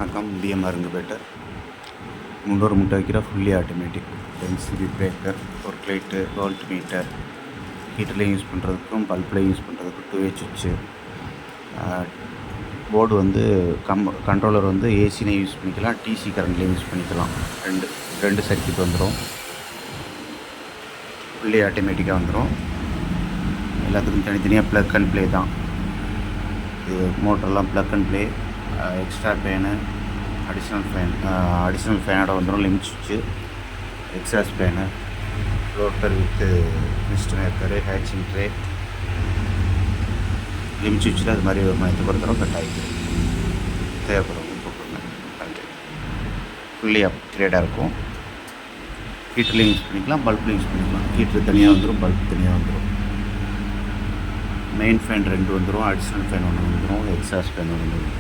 வணக்கம். பிஎம்ஆருங்க பெட்டர் 300 முட்டை வைக்கிற ஃபுல்லி ஆட்டோமேட்டிக் எம்சிபி பிரேக்கர், ஒரு லைட்டு, வோல்ட் மீட்டர், ஹீட்டர்லேயும் யூஸ் பண்ணுறதுக்கும் பல்ப்லேயும் யூஸ் பண்ணுறதுக்கும் 2வே சுவிட்சு. போர்டு வந்து கண்ட்ரோலர் வந்து ஏசிலையும் யூஸ் பண்ணிக்கலாம், டிசி கரண்ட்லேயும் யூஸ் பண்ணிக்கலாம். ரெண்டு சர்க்கியூட் வந்துடும். ஃபுல்லி ஆட்டோமேட்டிக்காக வந்துடும். எல்லாத்துக்கும் தனித்தனியாக ப்ளக் அண்ட் ப்ளே தான். இது மோட்டர்லாம் plug and play. Extra fan, additional ஃபேனோட வந்துடும். லிமிட் சுவிட்சு, exhaust fan, rotor with mist maker, hatching tray. Limit சுவிட்சில் அது மாதிரி ஒரு மயத்துக்கு ஒரு தடவை கட் ஆகிடும். தேவைப்படும் கூப்பிடுங்க. நன்றி. ஃபுல்லி அப்கிரேடாக இருக்கும். ஹீட்டர்லேயும் யூஸ் பண்ணிக்கலாம், பல்ப்லேயும் யூஸ் பண்ணிக்கலாம். ஹீட்ரு தனியாக வந்துடும், பல்ப் தனியாக வந்துடும். மெயின் ஃபேன் 2 வந்துடும், அடிஷ்னல் ஃபேன் 1 வந்துடும், எக்ஸாஸ்ட் ஃபேன் 1 வந்துடும்.